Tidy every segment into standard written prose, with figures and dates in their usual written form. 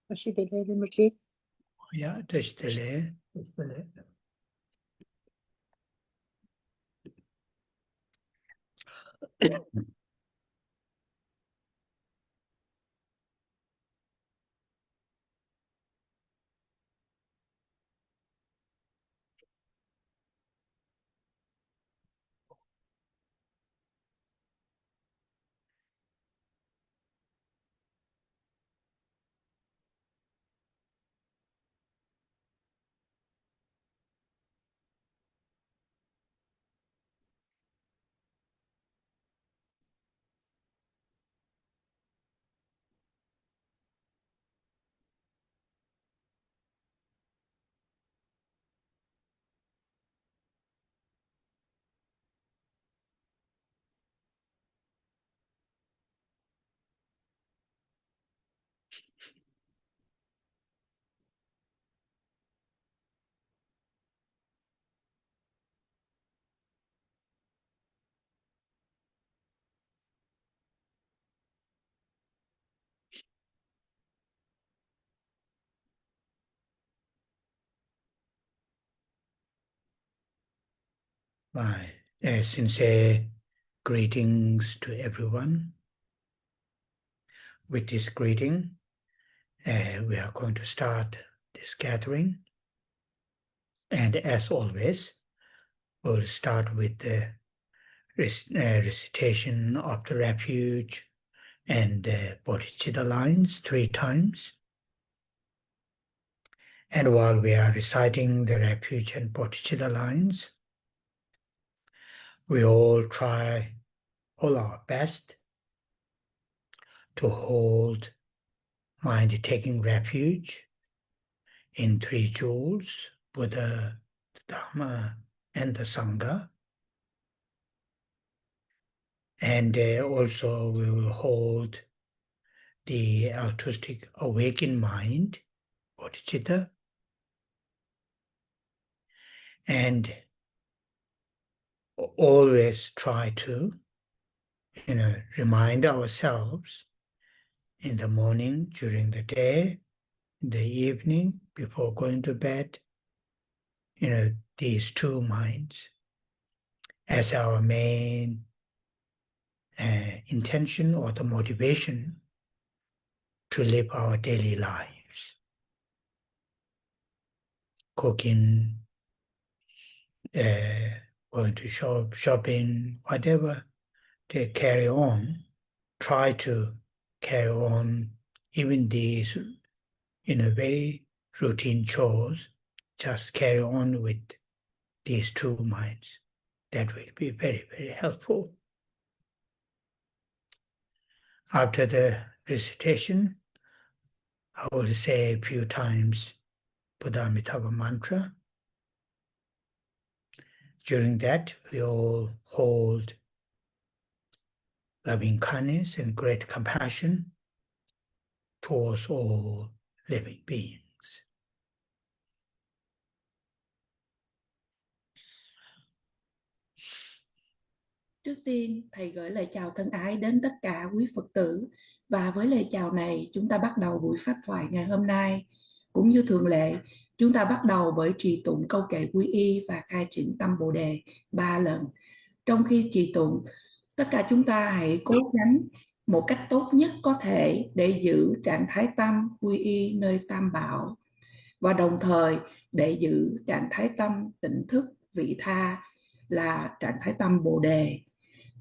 Tashi Dele Rinpoche. Yeah, Tashi Dele. My sincere greetings to everyone. With this greeting, we are going to start this gathering. And as always, we'll start with the recitation of the refuge and the bodhicitta lines 3 times. And while we are reciting the refuge and bodhicitta lines, we all try all our best to hold mind taking refuge in 3 jewels, Buddha, the Dharma, and the Sangha. And also we will hold the altruistic awakened mind, bodhicitta, and always try to remind ourselves in the morning, during the day, in the evening, before going to bed, these 2 minds as our main intention or the motivation to live our daily lives. Cooking, going to shopping, whatever they carry on, try to carry on even these very routine chores, just carry on with these 2 minds. That will be very, very helpful. After the recitation, I will say a few times Buddha-Amitabha mantra. During that, we all hold loving kindness and great compassion towards all living beings. Trước tiên, Thầy gửi lời chào thân ái đến tất cả quý Phật tử. Và với lời chào này, chúng ta bắt đầu buổi pháp thoại ngày hôm nay. Cũng như thường lệ, chúng ta bắt đầu bởi trì tụng câu kệ quy y và khai triển tâm Bồ Đề 3 lần. Trong khi trì tụng, tất cả chúng ta hãy cố gắng một cách tốt nhất có thể để giữ trạng thái tâm quy y nơi Tam Bảo. Và đồng thời để giữ trạng thái tâm tỉnh thức vị tha là trạng thái tâm Bồ Đề.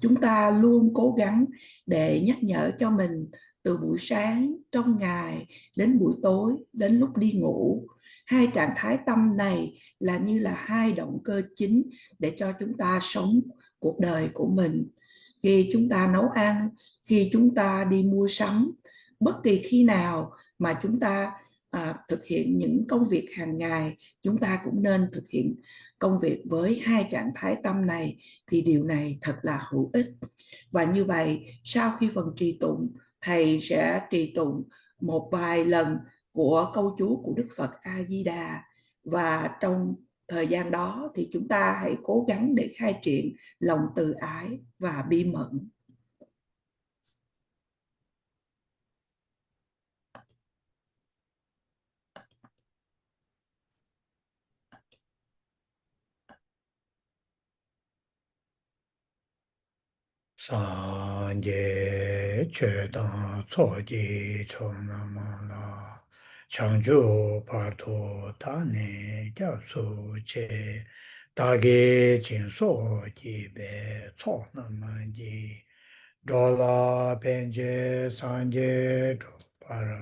Chúng ta luôn cố gắng để nhắc nhở cho mình từ buổi sáng, trong ngày, đến buổi tối, đến lúc đi ngủ. 2 trạng thái tâm này là như là 2 động cơ chính để cho chúng ta sống cuộc đời của mình. Khi chúng ta nấu ăn, khi chúng ta đi mua sắm, bất kỳ khi nào mà chúng ta thực hiện những công việc hàng ngày, chúng ta cũng nên thực hiện công việc với 2 trạng thái tâm này, thì điều này thật là hữu ích. Và như vậy, sau khi phần trì tụng, Thầy sẽ trì tụng một vài lần của câu chú của Đức Phật A-di-đà. Và trong thời gian đó thì chúng ta hãy cố gắng để khai triển lòng từ ái và bi mẫn. sanje chedan tsoji chonamala chanju parto tane gyapsu che dage jinso jibe tsonamanji dola benje sanje para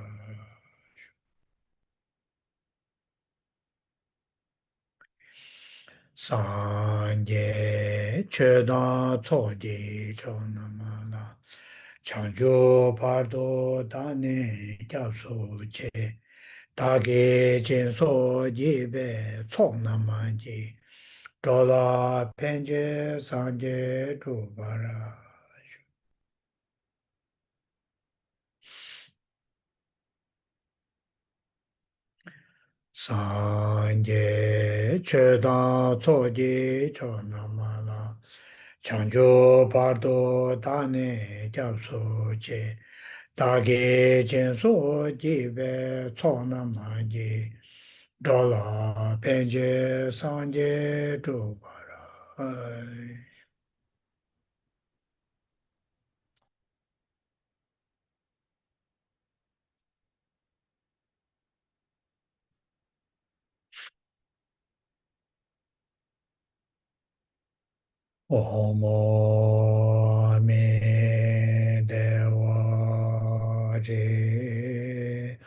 sanje chedan tsoji chonamala chanjo pardo dane gyapsu che dage jinso jibe tsoknamanji dola penje sanje dubara sanje chedan tsoji chonamala chanjo pardo dane gyapsu che dage jinso jibe tsoknamanji dola penje sanje dubara Omo me dewa re.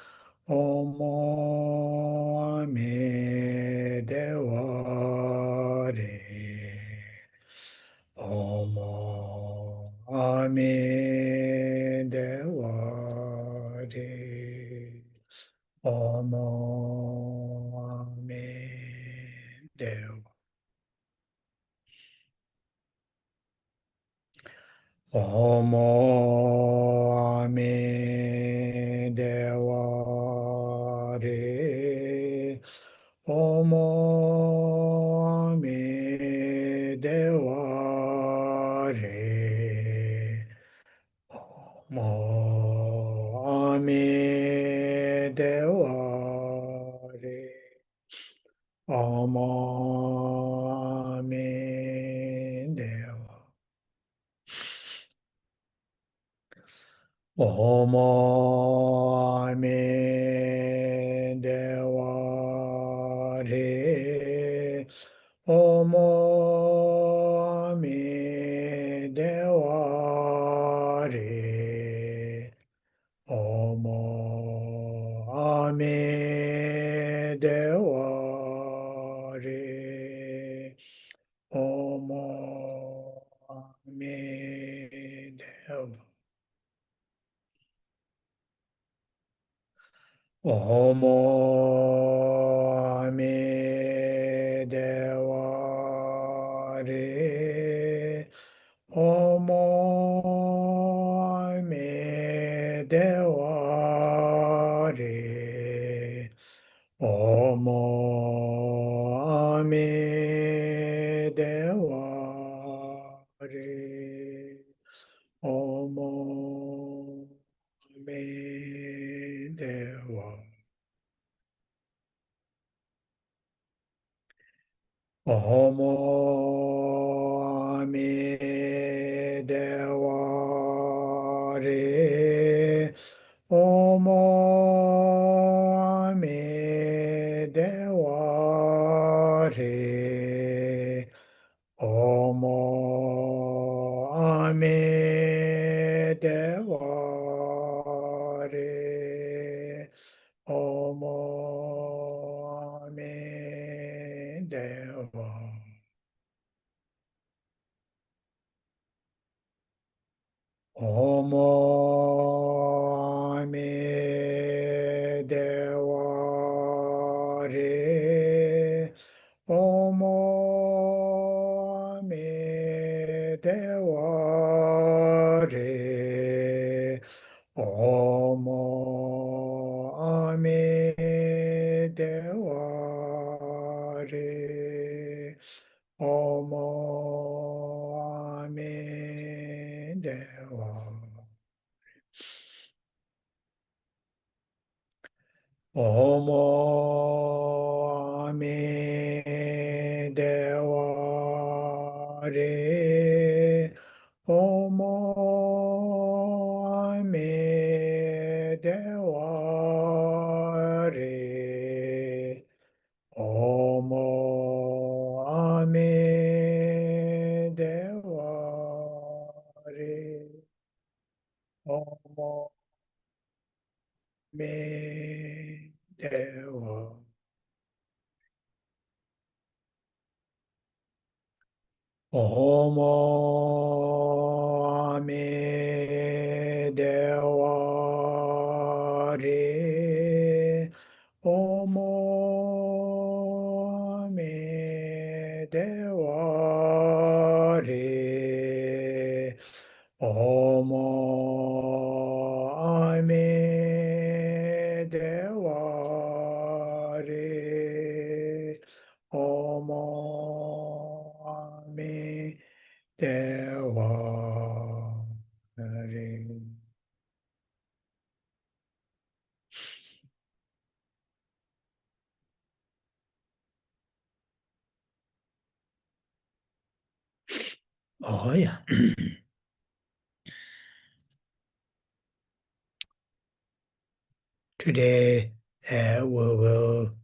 Omo me dewa re. Omo me dewa re. Omo me dewa. Omo Ame Dewa Re. Omo Ame Dewa Re. Omo Ame Dewa Re. Omo Ame Dewa. Omo me dewa re. Omo me dewa re. Omo me dewa re. Omo me dewa. Omo me dewa re. Omo me dewa re. Omo me dewa re. Omo me dewa. Omo me dewa re. Omo me dewa re. Omo me dewa re. Omo me dewa. Omo me dewa re. Omo me dewa re. Omo me dewa re. Omo me dewa. Omo me dewa re. Omo Deware Omo Ame Deware Omo Me Dewa Omo Ame Deware Omo Me Deware Omo Ame Deware Omo Ame Deware. Oh yeah. Today we will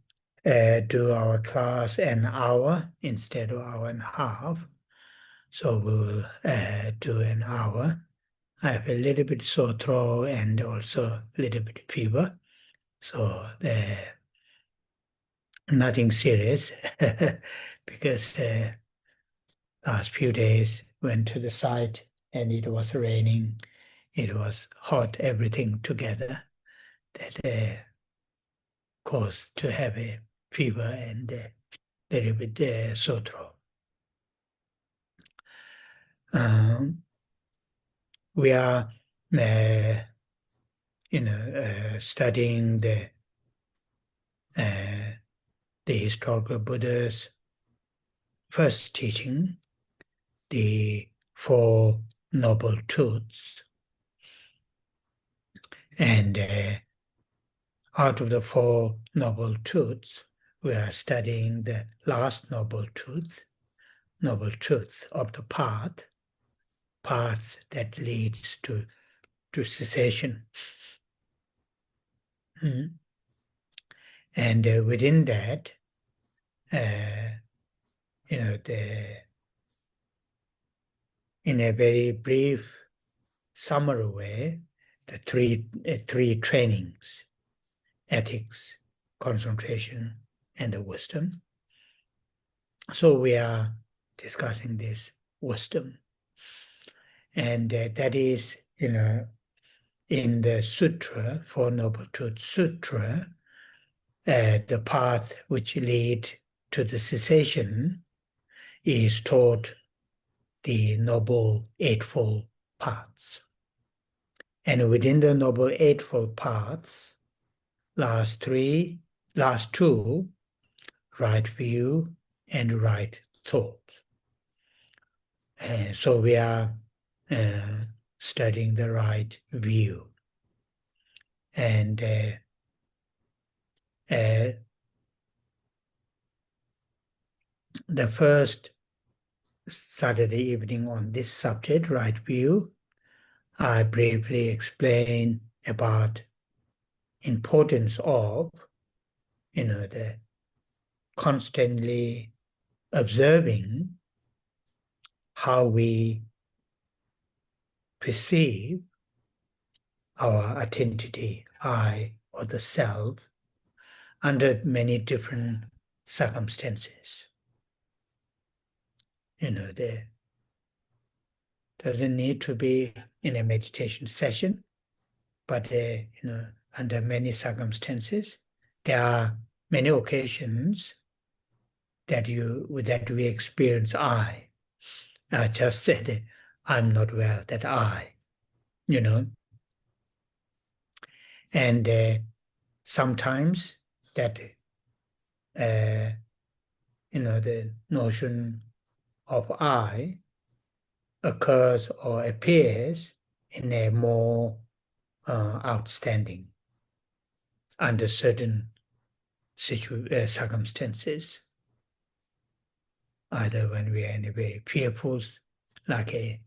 do our class an hour instead of hour and a half. So we will do an hour. I have a little bit sore throat and also a little bit fever. So nothing serious because last few days went to the site and it was raining. It was hot, everything together that caused to have a fever and a little bit sore throat. We are, studying the historical Buddha's first teaching, the Four Noble Truths. And out of the Four Noble Truths, we are studying the last Noble Truth of the path that leads to cessation. And within that, in a very brief summary way, the three trainings: ethics, concentration, and the wisdom. So we are discussing this wisdom, and that is, in the Sutra, Four Noble Truths Sutra, the path which lead to the cessation is taught the Noble Eightfold Paths. And within the Noble Eightfold Paths, last two, right view and right thought. So we are studying the right view. And the first Saturday evening on this subject, right view, I briefly explain about importance of, the constantly observing how we perceive our identity, I, or the self, under many different circumstances. There doesn't need to be in a meditation session, but under many circumstances, there are many occasions that we experience I. I just said, I'm not well, that I, and sometimes that, the notion of I occurs or appears in a more outstanding under certain circumstances, either when we are in a very fearful, like in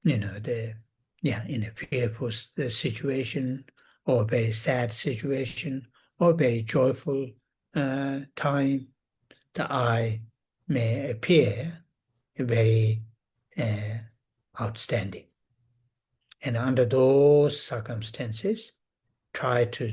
a fearful situation, or very sad situation, or very joyful time, the I may appear very outstanding. And under those circumstances, try to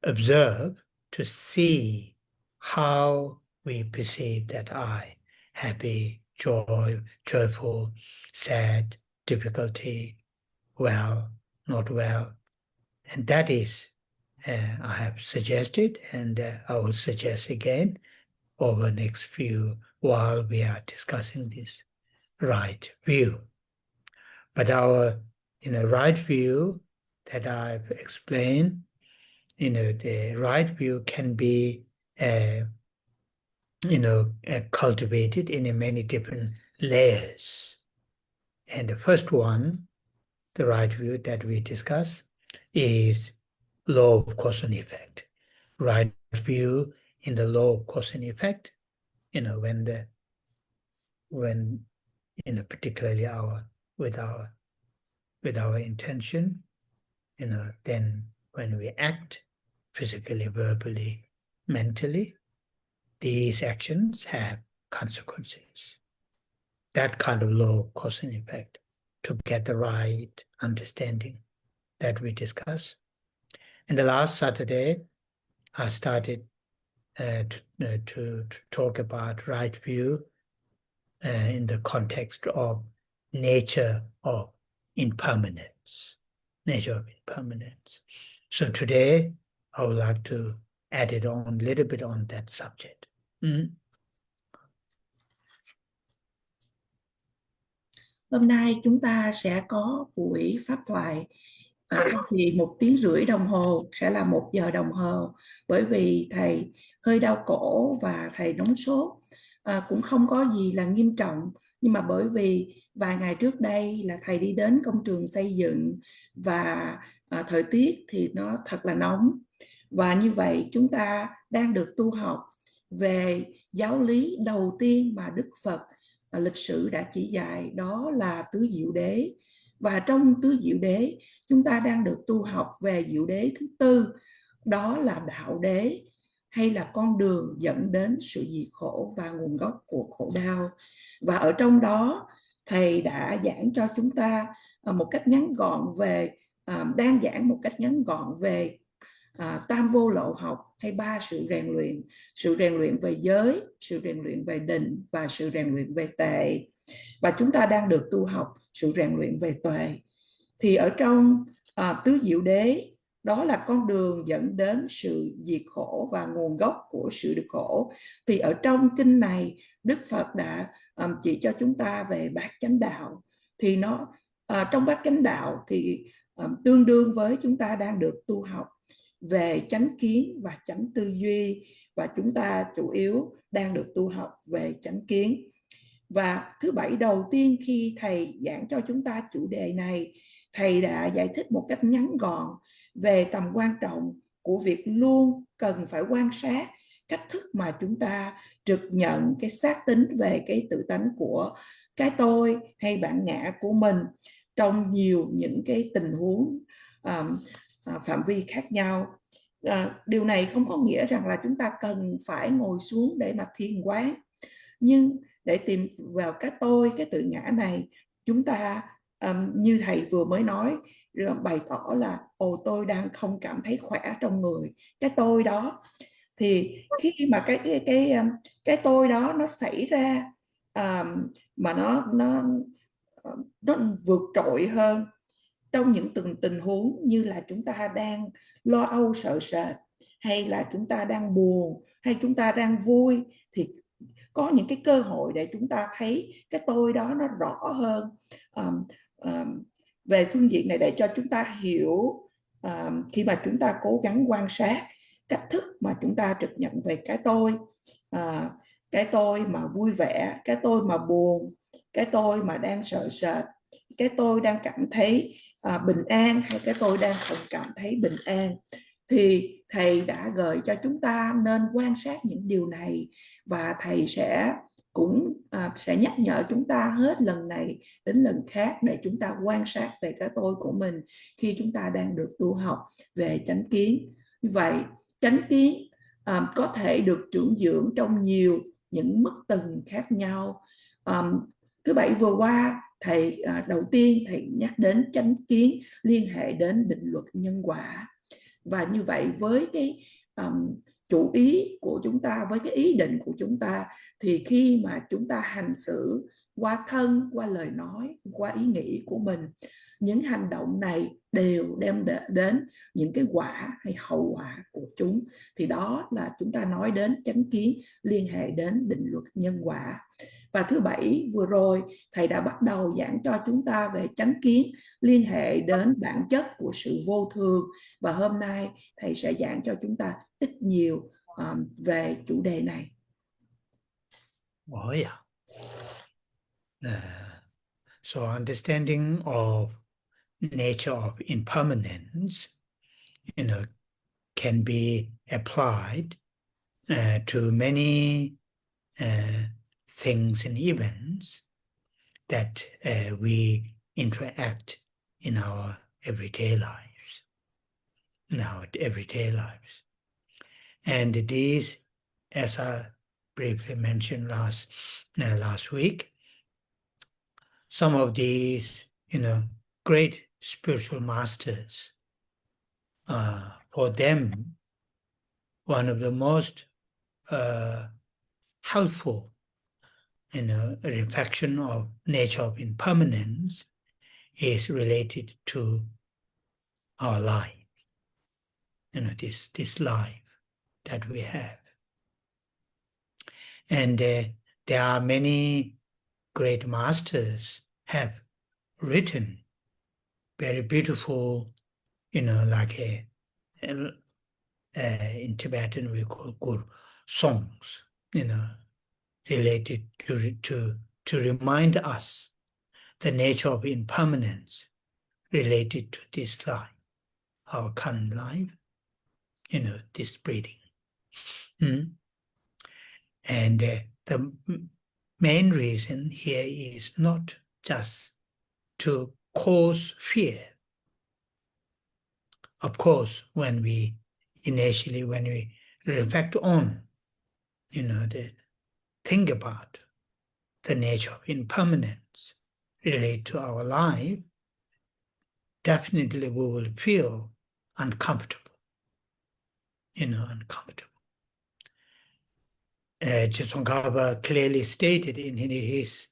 observe, to see how we perceive that I, happy, joyful, sad, difficulty, well, not well. And that is, I have suggested, and I will suggest again over the next few while we are discussing this right view. But our right view that I've explained, the right view can be cultivated in many different layers. And the first one, the right view that we discuss, is law of cause and effect. Right view in the law of cause and effect, when particularly with our intention, then when we act physically, verbally, mentally, these actions have consequences. That kind of law of cause and effect, to get the right understanding that we discuss. And the last Saturday, I started to talk about right view in the context of nature of impermanence. Nature of impermanence. So today, I would like to add it on a little bit on that subject. Hôm nay chúng ta sẽ có buổi pháp thoại. Thay vì 1 tiếng rưỡi đồng hồ sẽ là 1 giờ đồng hồ, bởi vì thầy hơi đau cổ và thầy nóng sốt. Cũng không có gì là nghiêm trọng, nhưng mà bởi vì vài ngày trước đây là thầy đi đến công trường xây dựng và thời tiết thì nó thật là nóng. Và như vậy chúng ta đang được tu học về giáo lý đầu tiên mà Đức Phật lịch sử đã chỉ dạy, đó là tứ diệu đế. Và trong tứ diệu đế, chúng ta đang được tu học về diệu đế thứ tư, đó là đạo đế, hay là con đường dẫn đến sự diệt khổ và nguồn gốc của khổ đau. Và ở trong đó, thầy đã giảng cho chúng ta một cách ngắn gọn về, đang giảng một cách ngắn gọn về tam vô lậu học, hay 3 sự rèn luyện về giới, sự rèn luyện về định và sự rèn luyện về tệ. Và chúng ta đang được tu học sự rèn luyện về tuệ. Thì ở trong tứ diệu đế, đó là con đường dẫn đến sự diệt khổ và nguồn gốc của sự được khổ. Thì ở trong kinh này, Đức Phật đã chỉ cho chúng ta về bát chánh đạo. Thì trong bát chánh đạo thì tương đương với chúng ta đang được tu học về chánh kiến và chánh tư duy, và chúng ta chủ yếu đang được tu học về chánh kiến. Và thứ Bảy đầu tiên khi thầy giảng cho chúng ta chủ đề này, thầy đã giải thích một cách ngắn gọn về tầm quan trọng của việc luôn cần phải quan sát cách thức mà chúng ta trực nhận cái xác tính về cái tự tánh của cái tôi hay bản ngã của mình trong nhiều những cái tình huống phạm vi khác nhau. Điều này không có nghĩa rằng là chúng ta cần phải ngồi xuống để mà thiền quán, nhưng để tìm vào cái tôi, cái tự ngã này, chúng ta như thầy vừa mới nói, bày tỏ là tôi đang không cảm thấy khỏe trong người. Cái tôi đó, thì khi mà cái tôi đó nó xảy ra mà nó vượt trội hơn trong những từng tình huống, như là chúng ta đang lo âu sợ sệt, hay là chúng ta đang buồn, hay chúng ta đang vui, thì có những cái cơ hội để chúng ta thấy cái tôi đó nó rõ hơn về phương diện này, để cho chúng ta hiểu khi mà chúng ta cố gắng quan sát cách thức mà chúng ta trực nhận về cái tôi mà vui vẻ, cái tôi mà buồn, cái tôi mà đang sợ sệt, cái tôi đang cảm thấy bình an, hay cái tôi đang không cảm thấy bình an. Thì thầy đã gợi cho chúng ta nên quan sát những điều này, và thầy sẽ cũng sẽ nhắc nhở chúng ta hết lần này đến lần khác để chúng ta quan sát về cái tôi của mình khi chúng ta đang được tu học về chánh kiến. Vậy chánh kiến có thể được trưởng dưỡng trong nhiều những mức tầng khác nhau. Thứ Bảy vừa qua, thầy đầu tiên thầy nhắc đến chánh kiến liên hệ đến định luật nhân quả. Và như vậy với cái chủ ý của chúng ta, với cái ý định của chúng ta, thì khi mà chúng ta hành xử qua thân, qua lời nói, qua ý nghĩ của mình, những hành động này đều đem đến những cái quả hay hậu quả của chúng. Thì đó là chúng ta nói đến chánh kiến liên hệ đến định luật nhân quả. Và thứ Bảy vừa rồi thầy đã bắt đầu giảng cho chúng ta về chánh kiến liên hệ đến bản chất của sự vô thường, và hôm nay thầy sẽ giảng cho chúng ta ít nhiều về chủ đề này. Oh yeah. So understanding of nature of impermanence, can be applied to many things and events that we interact in our everyday lives. And these, as I briefly mentioned last week, some of these, great spiritual masters, for them, one of the most helpful, reflection of nature of impermanence is related to our life. This life that we have. And there are many great masters have written very beautiful, like in Tibetan we call good songs, related to remind us the nature of impermanence related to this life, our current life, this breathing. And the main reason here is not just to cause fear. Of course, when we reflect on, think about the nature of impermanence related to our life, definitely we will feel uncomfortable. Uncomfortable. Tsongkhapa clearly stated in his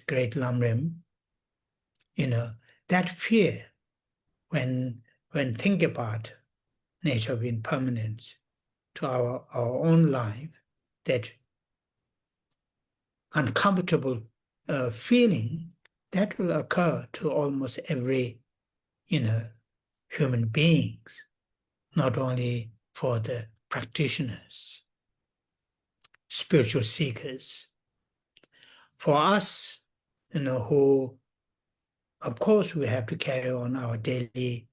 great Lamrim, that fear when think about nature of impermanence to our own life, that uncomfortable feeling that will occur to almost every human beings, not only for the practitioners, spiritual seekers. For us, who, of course, we have to carry on our daily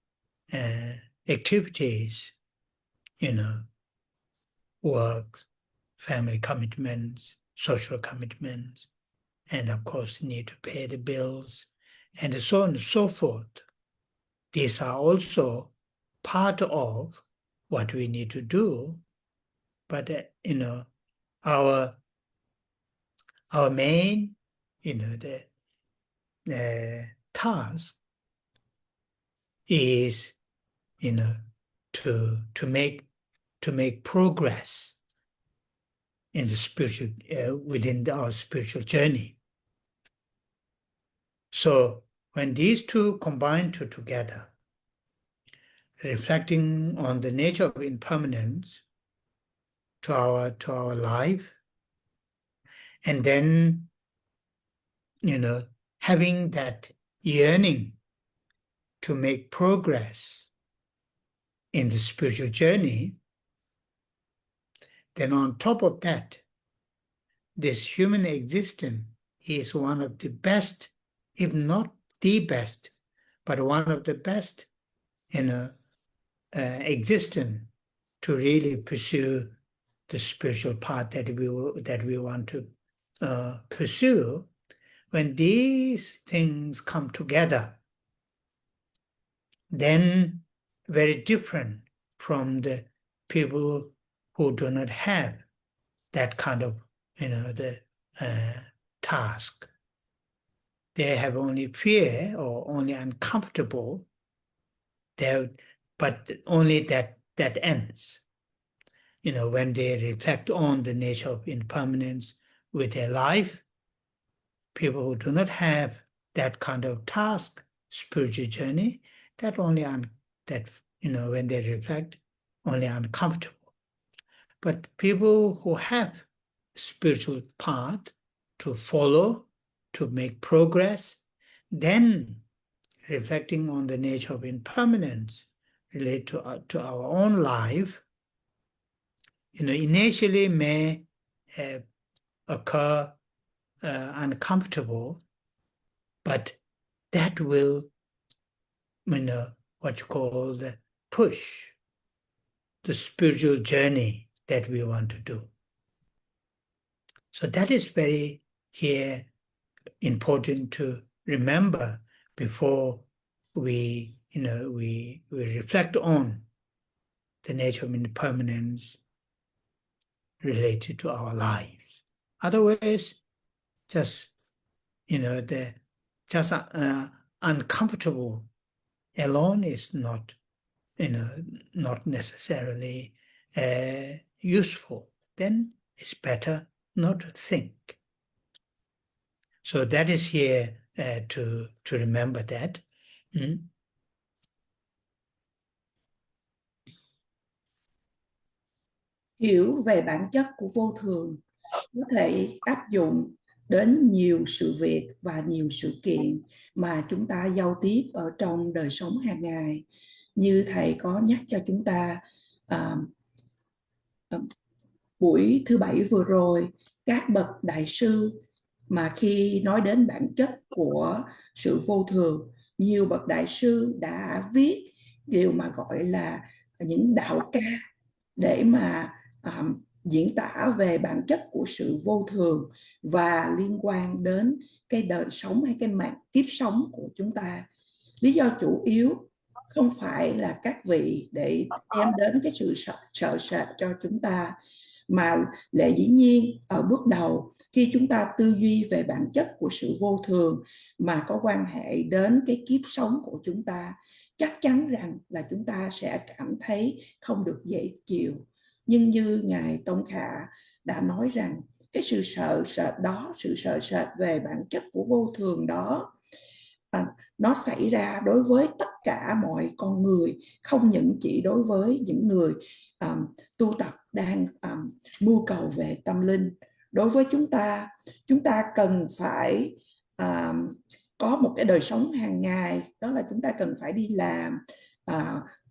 activities, work, family commitments, social commitments, and of course need to pay the bills, and so on and so forth. These are also part of what we need to do, but our main, the task is, to make progress in the spiritual, within our spiritual journey. So when these two combine together, reflecting on the nature of impermanence to our life, and then, having that yearning to make progress in the spiritual journey, then on top of that, this human existence is one of the best, if not the best, but one of the best, existence to really pursue the spiritual path that we want to pursue, when these things come together, then very different from the people who do not have that kind of, the task. They have only fear or only uncomfortable, but only that ends. When they reflect on the nature of impermanence with their life, people who do not have that kind of task, spiritual journey, that only when they reflect, only uncomfortable. But people who have spiritual path to follow, to make progress, then reflecting on the nature of impermanence relate to our own life, initially may occur uncomfortable, but that will, what you call the push, the spiritual journey that we want to do. So that is very here important to remember before we reflect on the nature of impermanence related to our lives. Otherwise, just uncomfortable alone is not necessarily useful. Then it's better not to think. So that is here to remember that. Hiểu về bản chất của vô thường có thể áp dụng đến nhiều sự việc và nhiều sự kiện mà chúng ta giao tiếp ở trong đời sống hàng ngày. Như thầy có nhắc cho chúng ta buổi thứ Bảy vừa rồi, các bậc đại sư mà khi nói đến bản chất của sự vô thường, nhiều bậc đại sư đã viết điều mà gọi là những đạo ca để mà diễn tả về bản chất của sự vô thường và liên quan đến cái đời sống hay cái mạng kiếp sống của chúng ta. Lý do chủ yếu không phải là các vị để đem đến cái sự sợ sệt cho chúng ta, mà lẽ dĩ nhiên ở bước đầu khi chúng ta tư duy về bản chất của sự vô thường mà có quan hệ đến cái kiếp sống của chúng ta, chắc chắn rằng là chúng ta sẽ cảm thấy không được dễ chịu. Nhưng như Ngài Tông Khả đã nói rằng cái sự sợ sệt đó, sự sợ sệt về bản chất của vô thường đó, nó xảy ra đối với tất cả mọi con người, không những chỉ đối với những người tu tập đang mưu cầu về tâm linh. Đối với chúng ta cần phải có một cái đời sống hàng ngày, đó là chúng ta cần phải đi làm,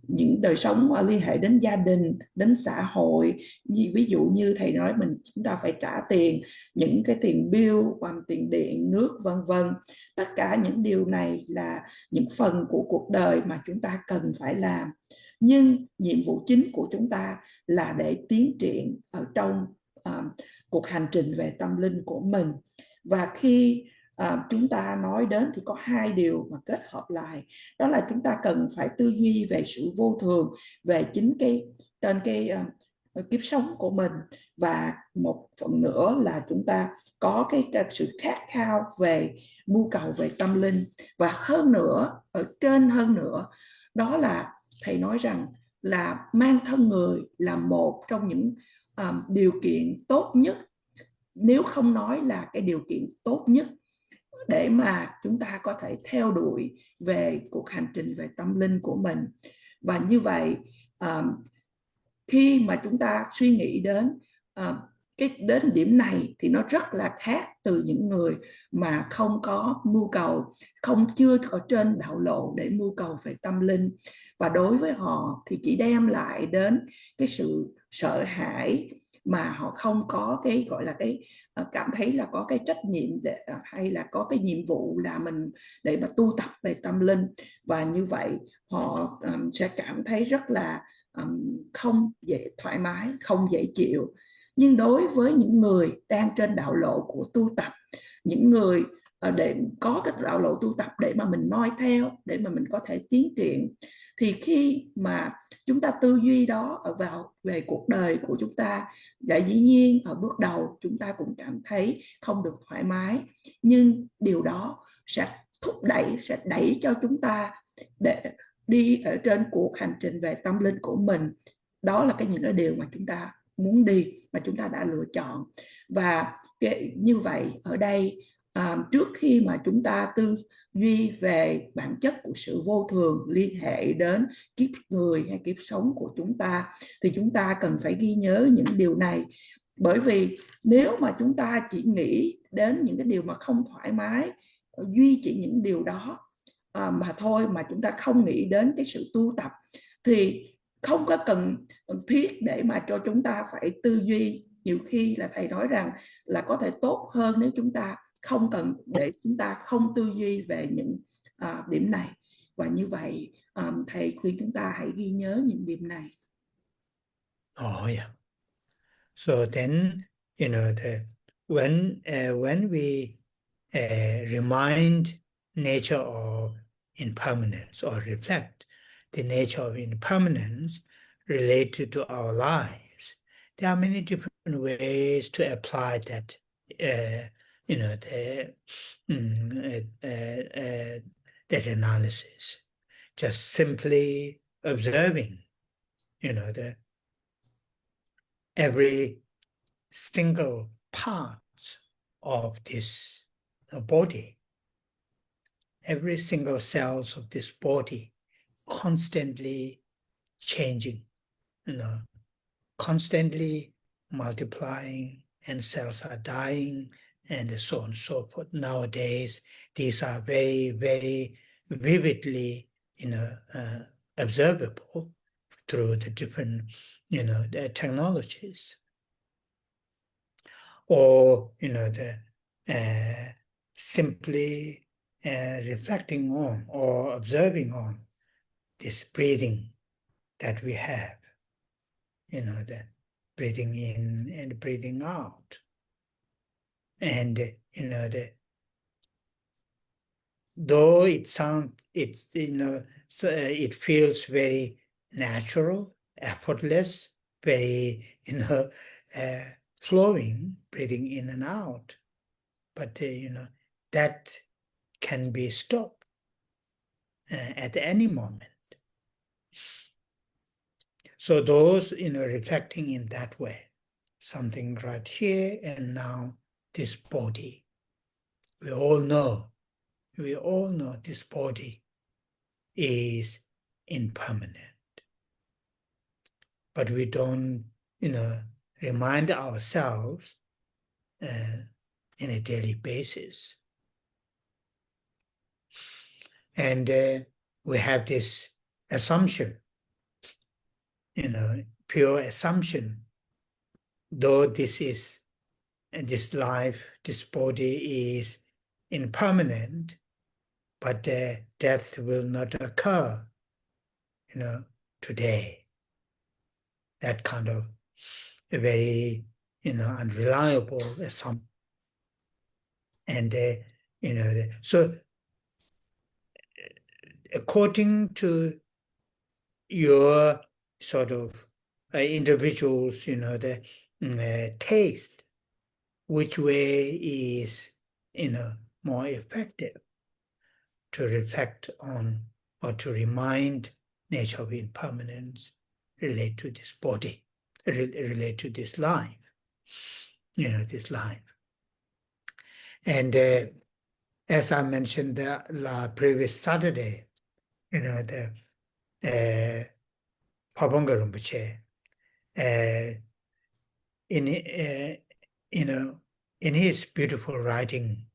những đời sống liên hệ đến gia đình, đến xã hội. Ví dụ như thầy nói chúng ta phải trả tiền, những cái tiền bill, tiền điện, nước, vân vân. Tất cả những điều này là những phần của cuộc đời mà chúng ta cần phải làm. Nhưng nhiệm vụ chính của chúng ta là để tiến triển ở trong cuộc hành trình về tâm linh của mình. Và khi chúng ta nói đến thì có hai điều mà kết hợp lại, đó là chúng ta cần phải tư duy về sự vô thường, về chính trên cái kiếp sống của mình, và một phần nữa là chúng ta có cái sự khát khao về mưu cầu về tâm linh. Và hơn nữa, ở trên hơn nữa, đó là thầy nói rằng là mang thân người là một trong những điều kiện tốt nhất, nếu không nói là cái điều kiện tốt nhất để mà chúng ta có thể theo đuổi về cuộc hành trình về tâm linh của mình. Và như vậy, khi mà chúng ta suy nghĩ đến đến điểm này thì nó rất là khác từ những người mà không có mưu cầu, chưa ở trên đạo lộ để mưu cầu về tâm linh. Và đối với họ thì chỉ đem lại đến cái sự sợ hãi, mà họ không có cái gọi là cái cảm thấy là có cái trách nhiệm hay là có cái nhiệm vụ là mình để mà tu tập về tâm linh. Và như vậy họ sẽ cảm thấy rất là không thoải mái, không dễ chịu. Nhưng đối với những người đang trên đạo lộ của tu tập, những người để có cái đạo lộ tu tập để mà mình noi theo, để mà mình có thể tiến triển, thì khi mà chúng ta tư duy đó vào về cuộc đời của chúng ta, dạ dĩ nhiên ở bước đầu chúng ta cũng cảm thấy không được thoải mái, nhưng điều đó sẽ thúc đẩy, sẽ đẩy cho chúng ta để đi ở trên cuộc hành trình về tâm linh của mình. Đó là những cái điều mà chúng ta muốn đi, mà chúng ta đã lựa chọn. Và như vậy ở đây, trước khi mà chúng ta tư duy về bản chất của sự vô thường liên hệ đến kiếp người hay kiếp sống của chúng ta, thì chúng ta cần phải ghi nhớ những điều này. Bởi vì nếu mà chúng ta chỉ nghĩ đến những cái điều mà không thoải mái, duy chỉ những điều đó mà thôi, mà chúng ta không nghĩ đến cái sự tu tập, thì không có cần thiết để mà cho chúng ta phải tư duy. Nhiều khi là thầy nói rằng là có thể tốt hơn nếu chúng ta không cần, để chúng ta không tư duy về những điểm này. Và như vậy thầy khuyên chúng ta hãy ghi nhớ những điểm này. Oh yeah. So then, when we remind nature of impermanence or reflect the nature of impermanence related to our lives, there are many different ways to apply that, that analysis. Just simply observing, every single part of this body, every single cells of this body constantly changing, constantly multiplying, and cells are dying, and so on and so forth. Nowadays, these are very, very vividly, observable through the different, the technologies. Or, simply reflecting on or observing on this breathing that we have, the breathing in and breathing out. And, though it feels very natural, effortless, very, flowing, breathing in and out, but that can be stopped at any moment. So those, reflecting in that way, something right here and now, this body, we all know this body is impermanent. But we don't, remind ourselves in a daily basis. And we have this assumption, pure assumption, though this life, this body is impermanent, but death will not occur, today. That kind of a very, unreliable assumption. And, so according to your sort of individuals, the taste, which way is, more effective to reflect on or to remind nature of impermanence, relate to this body, relate to this life, this life. And as I mentioned the previous Saturday, the Pabonga Rinpoche, in his beautiful writing,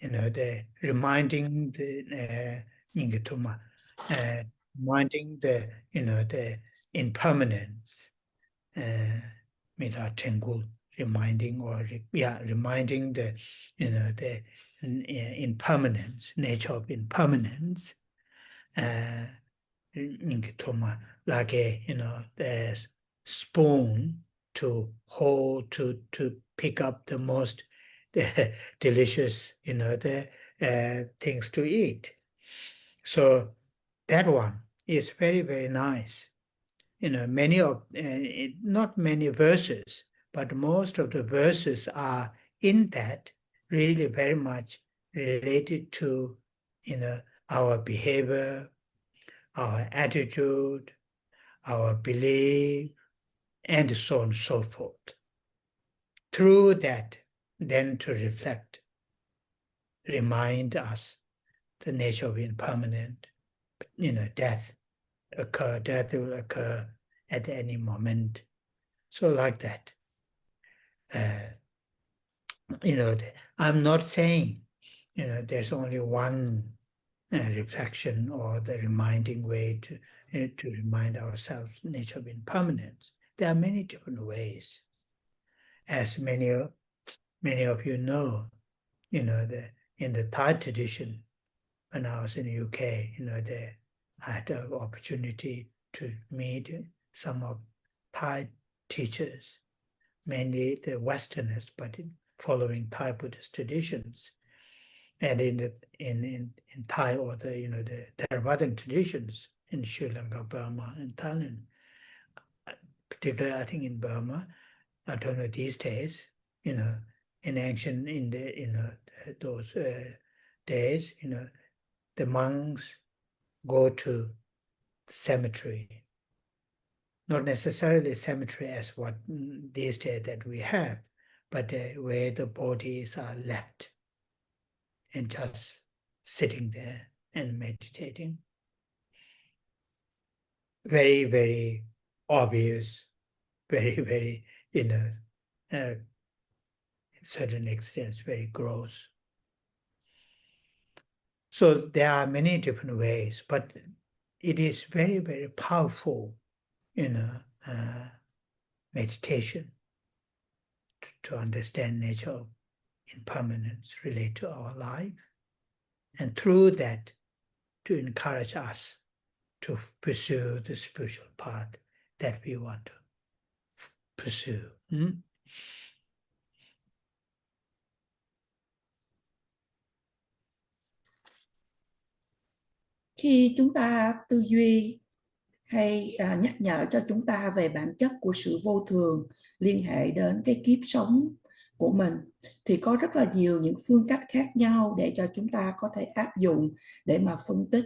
the reminding the Nyingatuma, reminding the the impermanence, Mita Tengul, reminding the the impermanence, nature of impermanence, Nyingatuma, like a the spoon to hold, to pick up the most delicious, the things to eat. So that one is very, very nice. Many of, not many verses, but most of the verses are in that really very much related to, our behavior, our attitude, our belief, and so on and so forth. Through that, then to reflect, remind us the nature of impermanent, death will occur at any moment. So like that. I'm not saying, there's only one reflection or the reminding way to remind ourselves the nature of impermanence. There are many different ways. As many of you know, in the Thai tradition, when I was in the UK, I had the opportunity to meet some of Thai teachers, mainly the Westerners, but following Thai Buddhist traditions. And in Thai or the Theravadan traditions in Sri Lanka, Burma, and Thailand, particularly I think in Burma, I don't know these days, in ancient those days, the monks go to the cemetery, not necessarily cemetery as what these days that we have, but where the bodies are left and just sitting there and meditating. Very, very obvious, very, very, in certain extents, very gross. So there are many different ways, but it is very, very powerful, meditation to understand nature of impermanence relate to our life, and through that to encourage us to pursue the spiritual path that we want to pursue. Khi chúng ta tư duy hay nhắc nhở cho chúng ta về bản chất của sự vô thường liên hệ đến cái kiếp sống của mình, thì có rất là nhiều những phương cách khác nhau để cho chúng ta có thể áp dụng để mà phân tích.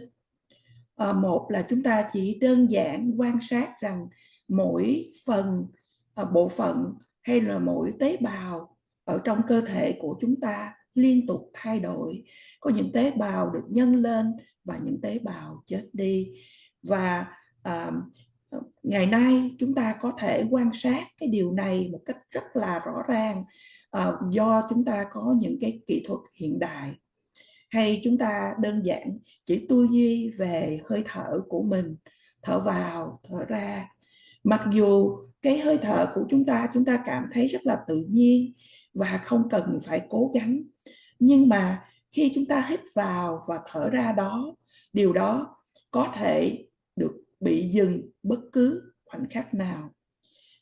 Một là chúng ta chỉ đơn giản quan sát rằng mỗi phần, bộ phận hay là mỗi tế bào ở trong cơ thể của chúng ta liên tục thay đổi. Có những tế bào được nhân lên và những tế bào chết đi. Và ngày nay chúng ta có thể quan sát cái điều này một cách rất là rõ ràng do chúng ta có những cái kỹ thuật hiện đại. Hay chúng ta đơn giản chỉ tư duy về hơi thở của mình, thở vào, thở ra. Mặc dù cái hơi thở của chúng ta cảm thấy rất là tự nhiên và không cần phải cố gắng. Nhưng mà khi chúng ta hít vào và thở ra đó, điều đó có thể được bị dừng bất cứ khoảnh khắc nào.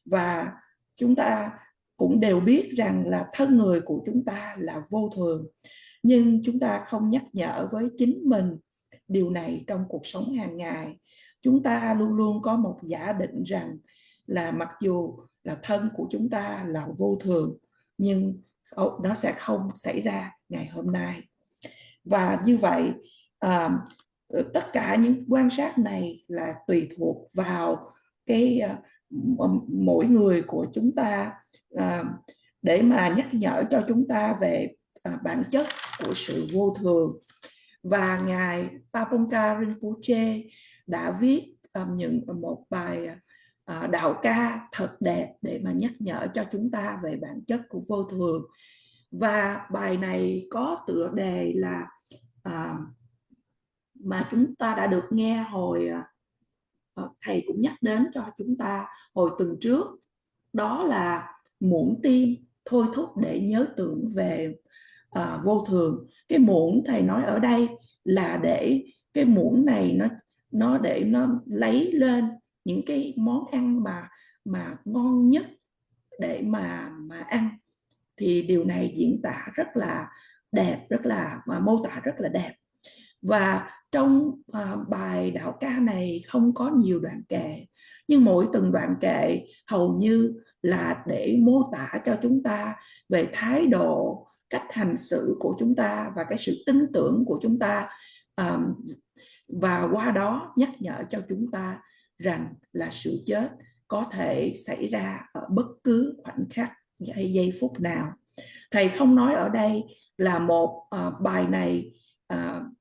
Và chúng ta cũng đều biết rằng là thân người của chúng ta là vô thường. Nhưng chúng ta không nhắc nhở với chính mình điều này trong cuộc sống hàng ngày. Chúng ta luôn luôn có một giả định rằng là mặc dù là thân của chúng ta là vô thường, nhưng nó sẽ không xảy ra ngày hôm nay. Và như vậy, tất cả những quan sát này là tùy thuộc vào cái mỗi người của chúng ta để mà nhắc nhở cho chúng ta về bản chất của sự vô thường. Và Ngài Paponka Rinpoche đã viết một bài đạo ca thật đẹp để mà nhắc nhở cho chúng ta về bản chất của vô thường. Và bài này có tựa đề là mà chúng ta đã được nghe hồi thầy cũng nhắc đến cho chúng ta hồi tuần trước, đó là muỗng tim thôi thúc để nhớ tưởng về vô thường. Cái muỗng thầy nói ở đây là để cái muỗng này nó để nó lấy lên những cái món ăn mà ngon nhất để mà ăn. Thì điều này diễn tả rất là đẹp, mô tả rất là đẹp. Và trong bài đạo ca này không có nhiều đoạn kệ, nhưng mỗi từng đoạn kệ hầu như là để mô tả cho chúng ta về thái độ, cách hành xử của chúng ta và cái sự tin tưởng của chúng ta, và qua đó nhắc nhở cho chúng ta rằng là sự chết có thể xảy ra ở bất cứ khoảnh khắc hay giây phút nào. Thầy không nói ở đây là một bài này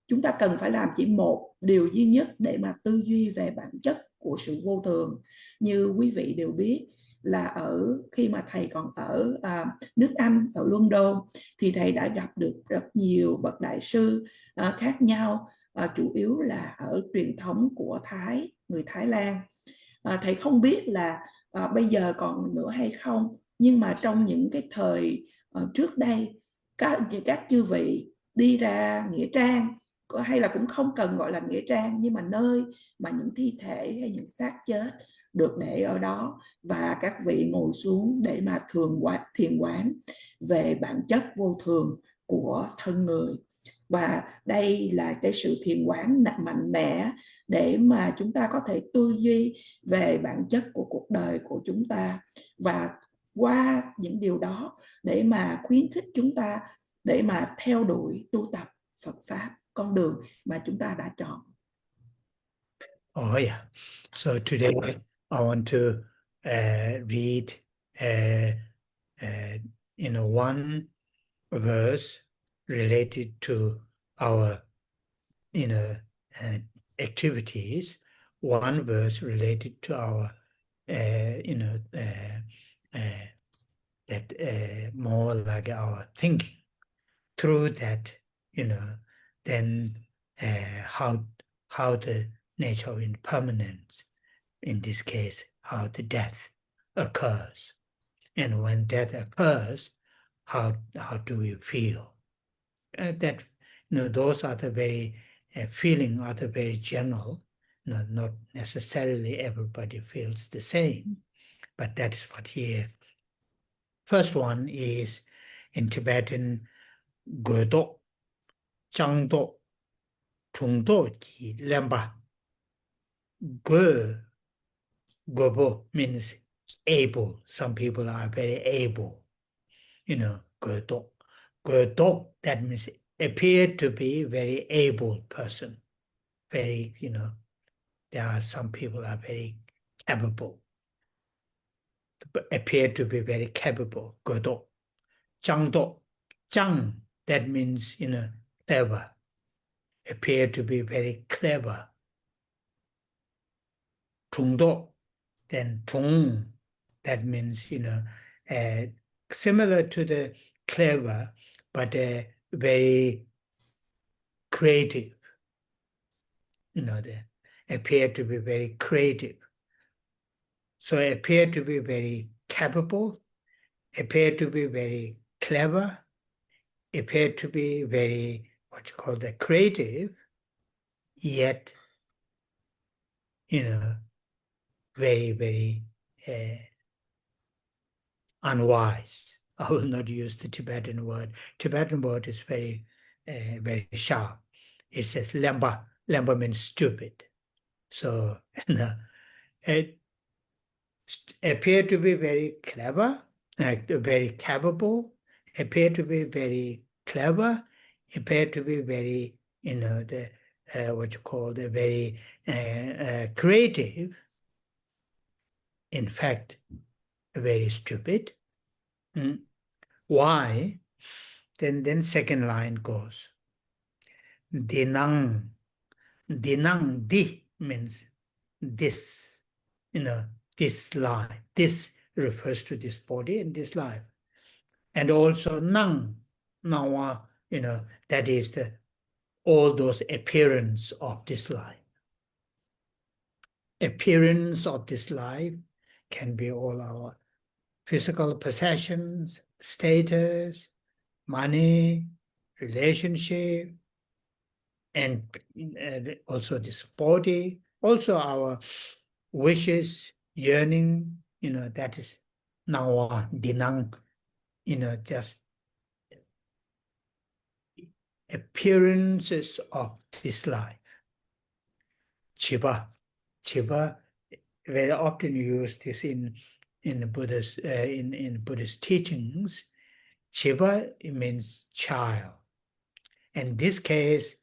chúng ta cần phải làm chỉ một điều duy nhất để mà tư duy về bản chất của sự vô thường. Như quý vị đều biết là khi mà thầy còn ở nước Anh, ở London, thì thầy đã gặp được rất nhiều bậc đại sư khác nhau, chủ yếu là ở truyền thống của người Thái Lan. Thầy không biết là bây giờ còn nữa hay không, nhưng mà trong những cái thời trước đây, các chư vị đi ra nghĩa trang, hay là cũng không cần gọi là nghĩa trang, nhưng mà nơi mà những thi thể hay những xác chết được để ở đó, và các vị ngồi xuống để mà thiền quán về bản chất vô thường của thân người. Và đây là cái sự thiền quán mạnh mẽ để mà chúng ta có thể tư duy về bản chất của cuộc đời của chúng ta, và qua những điều đó để mà khuyến khích chúng ta để mà theo đuổi tu tập Phật Pháp, con đường mà chúng ta đã chọn. Oh yeah. So today I want to read one verse related to our activities, one verse related to our more like our thinking. Through that, then how the nature of impermanence, in this case, how the death occurs, and when death occurs, how do we feel? That those are the very feeling are the very general. Not necessarily everybody feels the same, but that is what here. First one is in Tibetan, Godo, Changdo, Tungdo Ji Lemba. Gobo means able. Some people are very able. Godo. Godo, that means appear to be very able person. Very, there are some people are very capable. Appear to be very capable. Godo. Changdo. Chang, that means, clever. Appear to be very clever. Tungdo, then tung, that means, similar to the clever, but very creative. They appear to be very creative. So appear to be very capable, appear to be very clever, appear to be very, creative, yet, very, very unwise. I will not use the Tibetan word. Tibetan word is very, very sharp. It says lemba. Lemba means stupid. So, it appear to be very clever, very capable, appear to be very clever, appear to be very, very creative. In fact, very stupid. Why? Then second line goes. Dinang. Dinang, di means this, this life. This refers to this body and this life. And also nang, nawa, that is all those appearance of this life. Appearance of this life can be all our physical possessions, status, money, relationship, and also this body, also our wishes, yearning, that is nawa, dinang, just appearances of this life. Chiba, very often use this in Buddhist in Buddhist teachings. Chiba, it means child. In this case,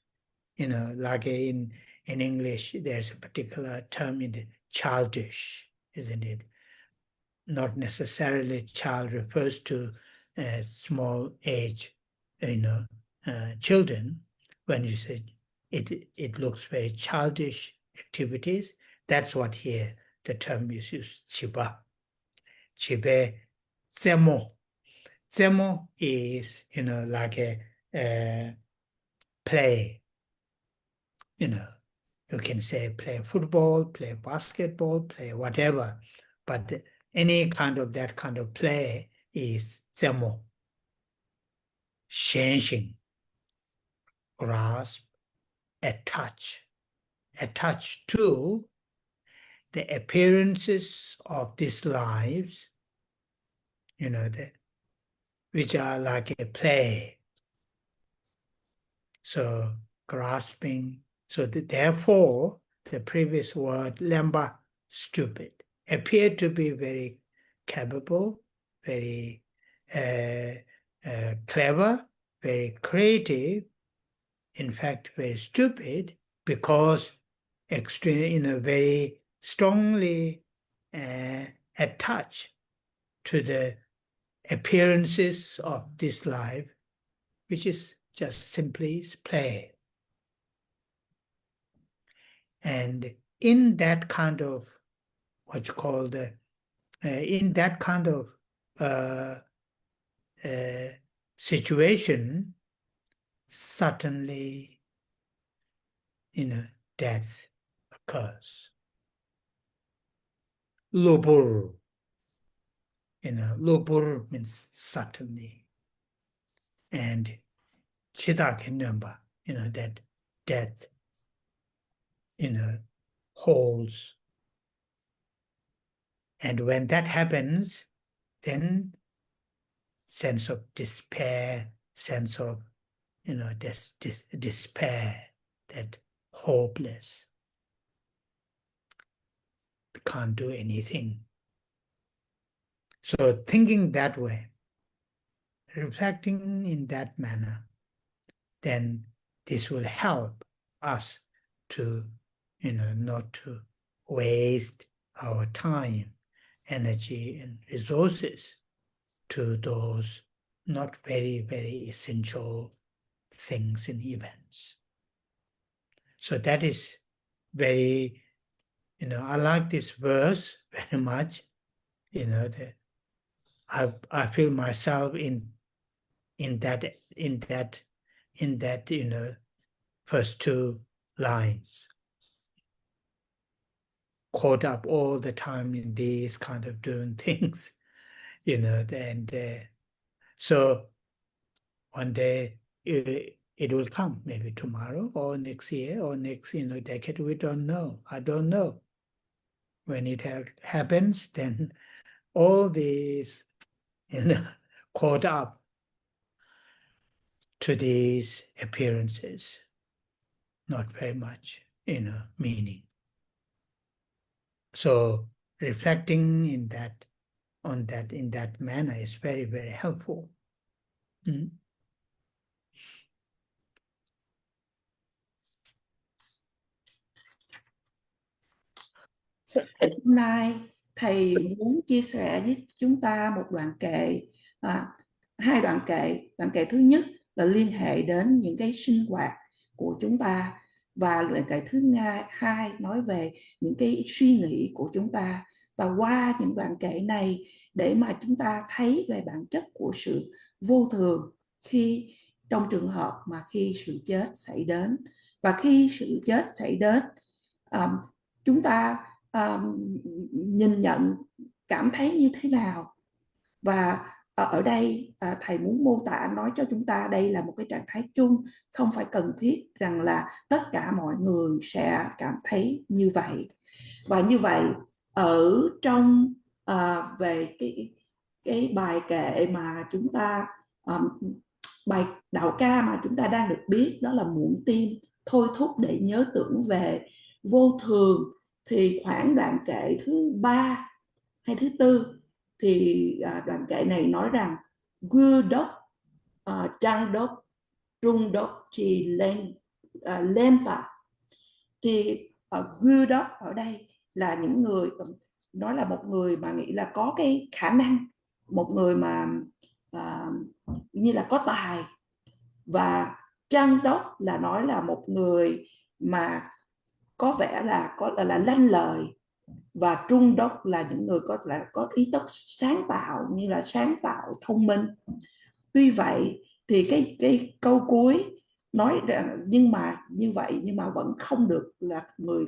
like in English, there's a particular term in the childish, isn't it? Not necessarily child refers to small age, children. When you say it looks very childish activities, that's what here the term is used, chiba. Chibe, zemo. Zemo is, like a play, you can say play football, play basketball, play whatever, but any kind of that kind of play is zemo. Changing, grasp, attach to the appearances of these lives, which are like a play. So grasping, so therefore the previous word, lemba, stupid, appeared to be very capable, very clever, very creative, in fact very stupid, because very strongly attached to the appearances of this life, which is just simply play. And in that kind of what you call in that kind of situation, suddenly, death occurs. Lubur, lubur means suddenly. And Chidakinamba, that death, holds. And when that happens, then sense of despair, sense of, despair, that hopeless, can't do anything. So thinking that way, reflecting in that manner, then this will help us to, not to waste our time, energy, and resources to those not very, very essential things and events. So that is very, I like this verse very much. I feel myself in that first two lines, caught up all the time in these kind of doing things, and so one day it will come, maybe tomorrow or next year or next decade. We don't know. I don't know. When it happens, then all these caught up to these appearances, not very much meaning. So reflecting in that manner is very, very helpful. Hôm nay thầy muốn chia sẻ với chúng ta một đoạn kệ, hai đoạn kệ. Đoạn kệ thứ nhất là liên hệ đến những cái sinh hoạt của chúng ta, và đoạn kệ thứ hai nói về những cái suy nghĩ của chúng ta. Và qua những đoạn kệ này, để mà chúng ta thấy về bản chất của sự vô thường khi trong trường hợp mà khi sự chết xảy đến. Và khi sự chết xảy đến, chúng ta nhìn nhận, cảm thấy như thế nào. Và ở đây thầy muốn mô tả, nói cho chúng ta đây là một cái trạng thái chung, không phải cần thiết rằng là tất cả mọi người sẽ cảm thấy như vậy. Và như vậy ở trong về cái bài kệ mà chúng ta bài đạo ca mà chúng ta đang được biết, đó là muộn tim thôi thúc để nhớ tưởng về vô thường, thì khoảng đoạn kệ thứ 3 hay thứ 4 thì đoạn kệ này nói rằng Gu đốc trang đốc trung đốc trì lên lên pa. Thì Gu đốc ở đây là những người, nói là một người mà nghĩ là có cái khả năng, một người mà như là có tài, và trang đốc là nói là một người mà có vẻ là là lanh lợi, và trung đốc là những người có ý thức sáng tạo, như là sáng tạo thông minh. Tuy vậy thì cái câu cuối nói rằng nhưng mà như vậy nhưng mà vẫn không được là người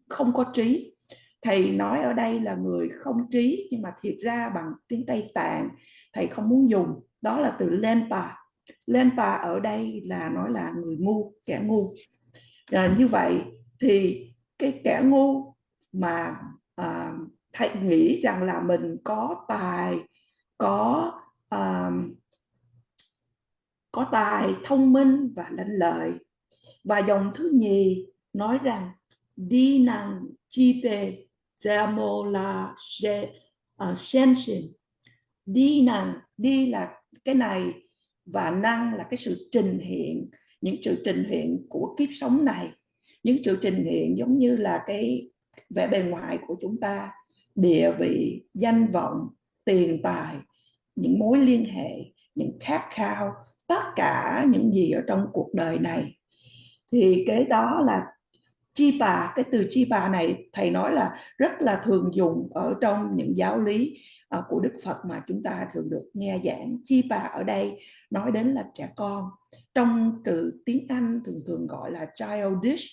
không có trí. Thầy nói ở đây là người không trí, nhưng mà thiệt ra bằng tiếng Tây Tạng thầy không muốn dùng, đó là từ lenpa. Lenpa ở đây là nói là người ngu, kẻ ngu. Như vậy thì cái kẻ ngu mà thầy nghĩ rằng là mình có tài, có có tài, thông minh và lanh lợi. Và dòng thứ nhì nói rằng đi năng chi pe zamo la senshin. Đi năng, đi là cái này, và năng là cái sự trình hiện, những sự trình hiện của kiếp sống này, những sự trình hiện giống như là cái vẻ bề ngoài của chúng ta, địa vị, danh vọng, tiền tài, những mối liên hệ, những khát khao, tất cả những gì ở trong cuộc đời này. Thì cái đó là chi bà. Cái từ chi bà này thầy nói là rất là thường dùng ở trong những giáo lý của Đức Phật mà chúng ta thường được nghe giảng. Chi bà ở đây nói đến là trẻ con. Trong từ tiếng Anh thường thường gọi là childish,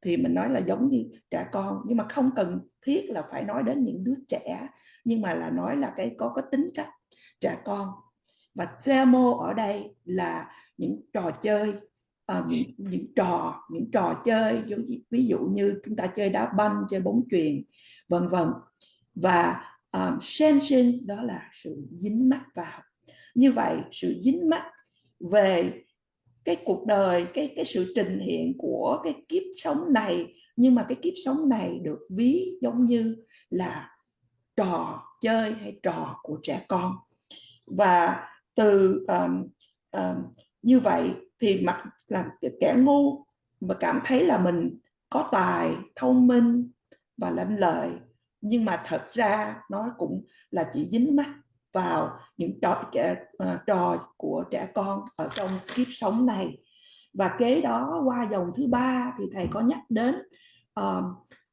thì mình nói là giống như trẻ con, nhưng mà không cần thiết là phải nói đến những đứa trẻ, nhưng mà là nói là có tính cách trẻ con. Và demo ở đây là những trò chơi, những trò chơi, ví dụ như chúng ta chơi đá banh, chơi bóng chuyền, vân vân. Và sensing đó là sự dính mắc vào. Như vậy sự dính mắc về cái cuộc đời, cái sự trình hiện của cái kiếp sống này, nhưng mà cái kiếp sống này được ví giống như là trò chơi hay trò của trẻ con. Và từ như vậy thì mặc là kẻ ngu mà cảm thấy là mình có tài, thông minh và lanh lợi, nhưng mà thật ra nó cũng là chỉ dính mắc vào những trò của trẻ con ở trong kiếp sống này. Và kế đó qua dòng thứ 3 thì thầy có nhắc đến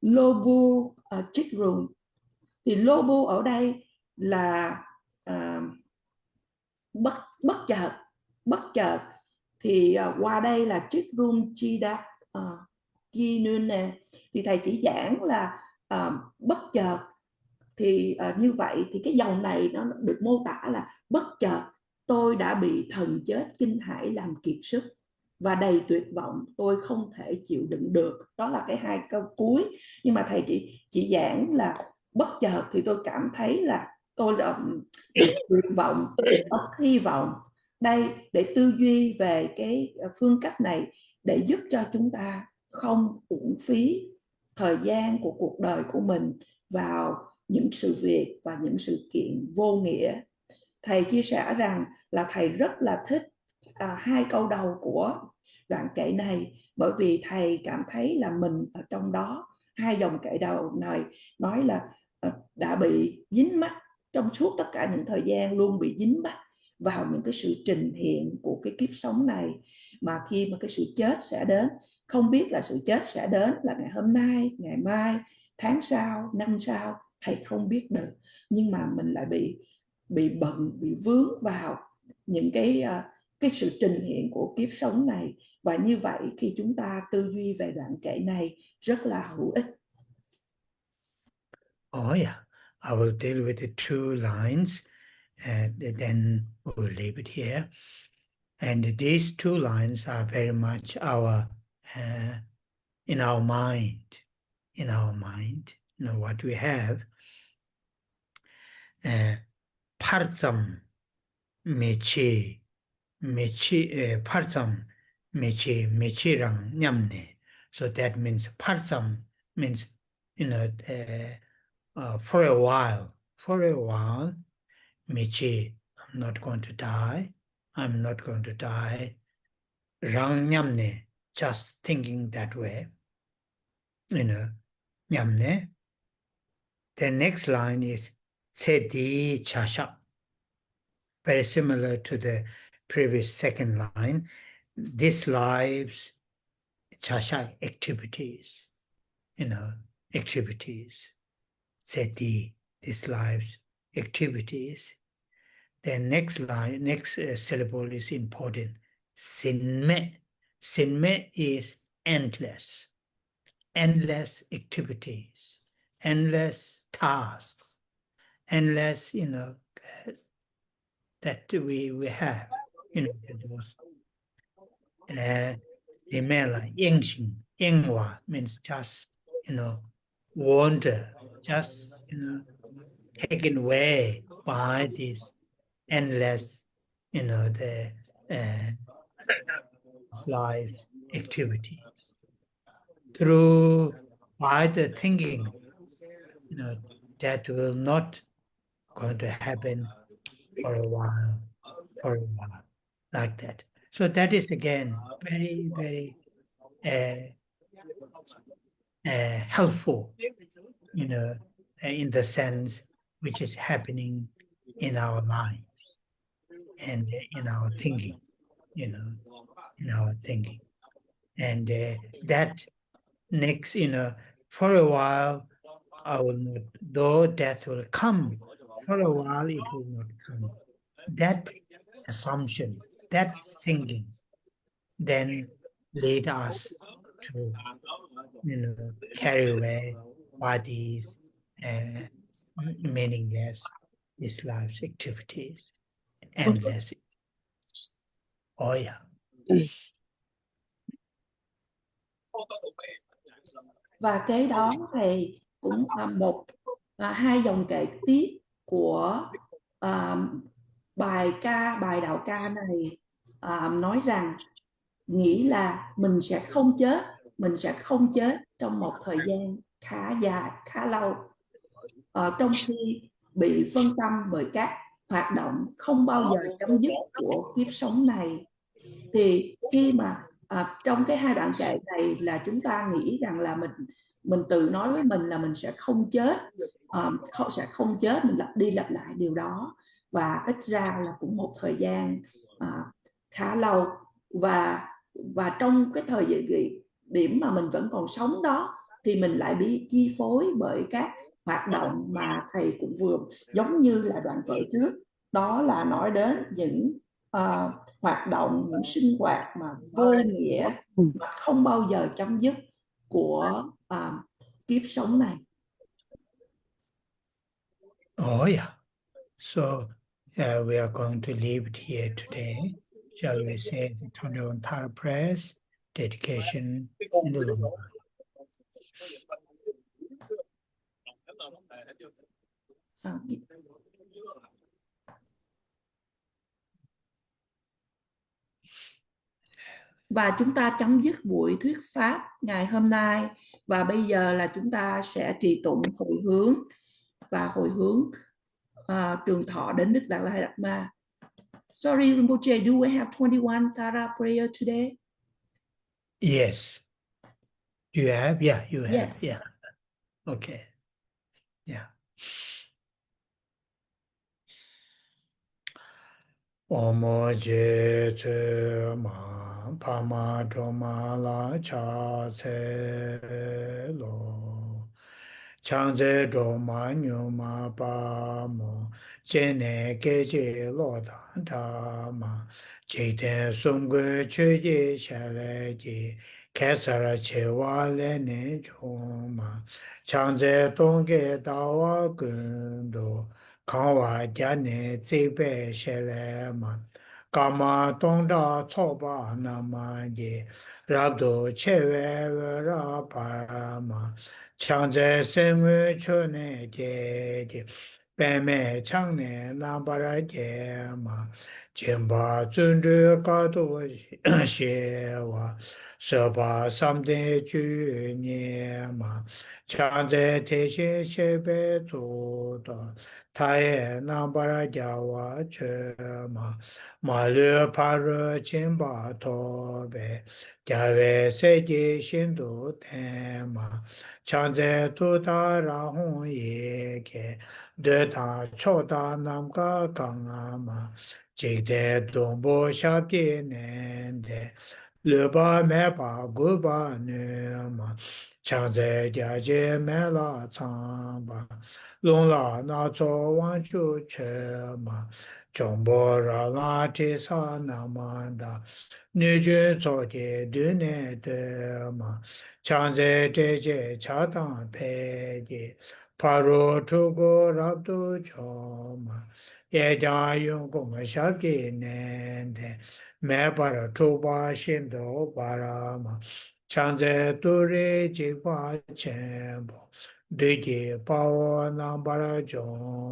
lobu chikrum. Thì lobu ở đây là bất chợt. Thì qua đây là chikrum chida kinune, thì thầy chỉ giảng là bất chợt. Thì như vậy thì cái dòng này nó được mô tả là bất chợt tôi đã bị thần chết kinh hãi làm kiệt sức và đầy tuyệt vọng, tôi không thể chịu đựng được. Đó là cái hai câu cuối. Nhưng mà thầy chỉ giảng là bất chợt thì tôi cảm thấy là tôi tuyệt vọng, mất hy vọng. Đây, để tư duy về cái phương cách này để giúp cho chúng ta không uổng phí thời gian của cuộc đời của mình vào những sự việc và những sự kiện vô nghĩa. Thầy chia sẻ rằng là thầy rất là thích hai câu đầu của đoạn kệ này, bởi vì thầy cảm thấy là mình ở trong đó. Hai dòng kệ đầu này nói là đã bị dính mắc trong suốt tất cả những thời gian, luôn bị dính mắc vào những cái sự trình hiện của cái kiếp sống này, mà khi mà cái sự chết sẽ đến, không biết là sự chết sẽ đến là ngày hôm nay, ngày mai, tháng sau, năm sau, thầy không biết được. Nhưng mà mình lại bị bận, bị vướng vào những cái sự trình hiện của kiếp sống này. Và như vậy khi chúng ta tư duy về đoạn kệ này rất là hữu ích. Oh yeah, I will deal with the two lines and then we'll leave it here. And these two lines are very much in our mind. In our mind, you know what we have. Partsam mechi partsam mechirang nyamne. So that means partsam means for a while. Mechi, I'm not going to die. I'm not going to die. Rang nyamne, just thinking that way. Nyamne. The next line is Sedi Chasha. Very similar to the previous second line. This life's Chasha activities, activities. Sedi, this life's activities. The next line, next syllable is important. Sinme. Sinme is endless. Endless activities, endless tasks, endless, that we have, those. Demela, yingxing, yingwa means just, wander, just, taken away by this endless, the life activities. Through by the thinking, that will not going to happen for a while, like that. So that is again very, very helpful, in the sense which is happening in our lives and in our thinking, in our thinking. And that next, for a while, I will not, though death will come, for a while it will not come. That assumption, that thinking, then lead us to, carry away by these meaningless, this life's activities, endless. Oh yeah. Và cái đó thì cũng hai dòng kệ tiếp của bài đạo ca này nói rằng nghĩ là mình sẽ không chết trong một thời gian khá dài, khá lâu, trong khi bị phân tâm bởi các hoạt động không bao giờ chấm dứt của kiếp sống này. Thì khi mà trong cái hai đoạn kệ này là chúng ta nghĩ rằng là mình tự nói với mình là mình sẽ không chết, mình lặp đi lặp lại điều đó, và ít ra là cũng một thời gian khá lâu, và trong cái thời điểm mà mình vẫn còn sống đó thì mình lại bị chi phối bởi các hoạt động mà thầy cũng vừa giống như là đoạn kệ trước, đó là nói đến những hoạt động, những sinh hoạt mà vô nghĩa và không bao giờ chấm dứt của kiếp sống này. Oh yeah. So we are going to leave it here today. Shall we say the 21 Tara prayers, dedication, and the long life. Và chúng ta chấm dứt buổi thuyết pháp ngày hôm nay, và bây giờ là chúng ta sẽ trì tụng hồi hướng trường thọ đến Đức Đạt Lai Đạt Ma. Sorry Rinpoche, do we have 21 Tara prayer today? Yes. You have? Yeah, you have. Yes. Yeah. Okay. Yeah. Omo je tse ma pa ma do ma la cha se lo chang ze do ma nyu ma pa mo je ne ge je lo da da ma je ten sum ge che je sha le je ke sa ra che wa le ne jo ma chang ze dong ge da wa gun do Kawa jane zibe shele ma kama tongda tsoba nama je rabdo chewe rapa ma changze semu chone je 白眉长年南巴拉杰嘛，金巴尊者高度些哇，十八三代九年嘛，强在天心西北做的，他也南巴拉加瓦这嘛，马略帕热金巴托贝，加维赛季新都天嘛，强在多大然后也给。德他超大南嘎冈阿嘛，记得东部下边南的，六八买八古巴女嘛，强在家界买了长吧，弄了那早晚就吃嘛，中国让那这啥那么的，女眷早点对内的嘛，强在这些恰当配的。帕罗出国拉都乔嘛，也将用功小给难的，没把它出发心头把它嘛，常在多日计划前不，对的把握能把它讲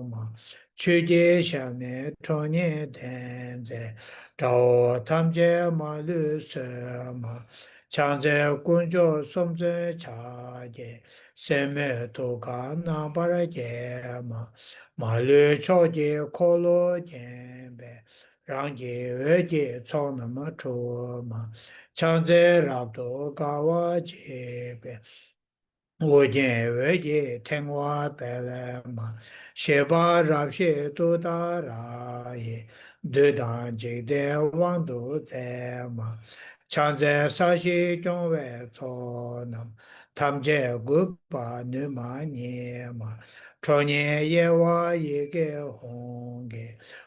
嘛，去年下面常年谈在，找他们家马路上嘛，常在工作送在茶的。生命都干那巴拉杰嘛，马路朝街靠路肩呗，让街二街朝那么出嘛，强在拉多高瓦街呗。我见外界听话白了嘛，先把那些都打拉耶，都当今天网都在嘛，常在啥些中外做呢？他们这个把你嘛年嘛，常年也往一个红个，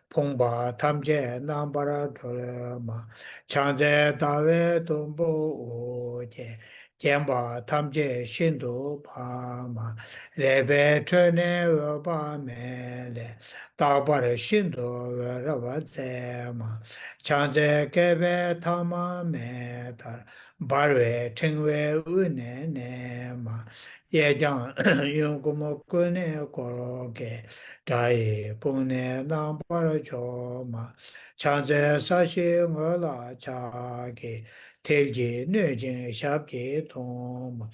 碰把他们这南巴拉出来嘛，常在大外东部我见。见把他们这新都把嘛，来边城内我把门来，大把的新都我让我在嘛，强在改变他们门的，把为成为无奈奈嘛，也将用我们国内国给，这也不能让把了着嘛，强在啥些我拉家给。天界南京下边通嘛，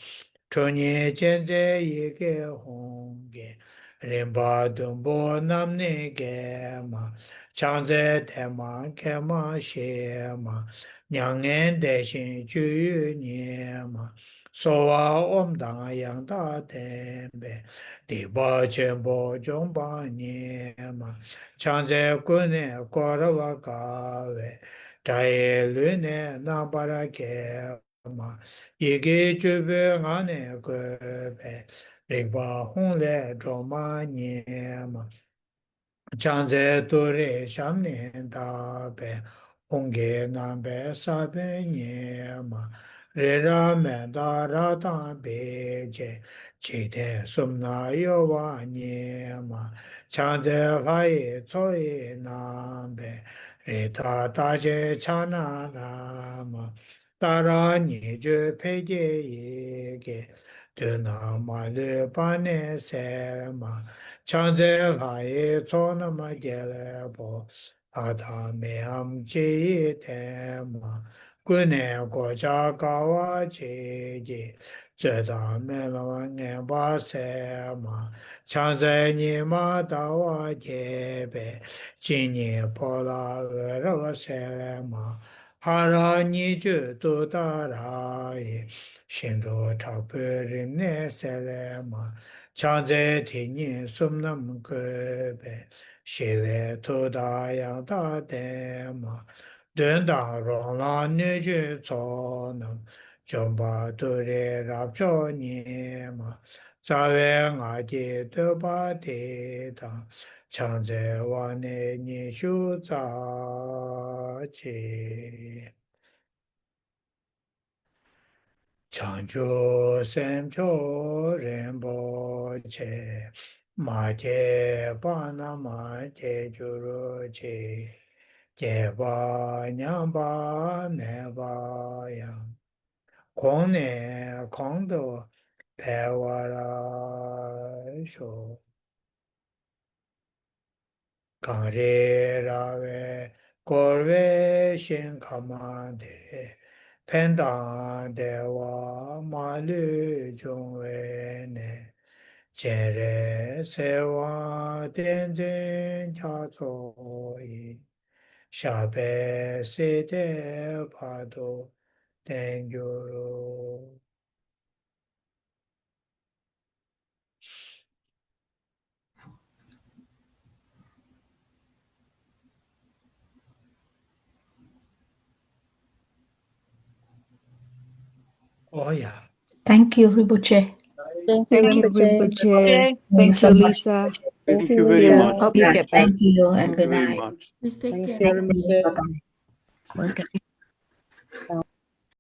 常年建在一个红个，人把东北南那个嘛，常在台湾开嘛些嘛，两岸带心就有年嘛，说话我们当样大台北，第八千八中八年嘛，常在国内过了我岗位。在路呢，那把它给嘛，一个就被俺那个呗，那把红来着嘛年嘛。将在多日上年大白，红给南北300年嘛，日让满大拉当北界，七天送那有万年嘛，将在发也草也南北，日他大街长那嘛，大让你就配给一个，对那马路把那塞嘛。强在法也做那么点了不，他没俺介意的嘛，国内国家搞啊姐姐，这他没了我俺把塞嘛，强在你妈到我这边，今年跑了我塞了嘛，哈让你就多大了也，心多差不人呢塞了嘛。常在天年送那么个呗，现在头大样大的嘛，等到让那女婿做能，就把多人让着年嘛，咱们俺家都把地当，常在往内你就早起。长久生久人不切，马杰巴那马杰就如切，杰巴娘巴难巴呀，空呢空的排我了说。Kare Rave Korve Tsongkhapa Dere Penda Dewa Malu Jongwe Ne Jere Sewa Tenzin Jatso Shabe Sede Pado Tengyoro. Oh yeah. Thank you, Rinpoche. Thank you, Rinpoche. Okay. Thank you, So much. Lisa. Thank you very much. Hope you get better. Thank you and Thank you good very night. much. Please take Thank care. you, Rinpoche. Bye-bye. Okay.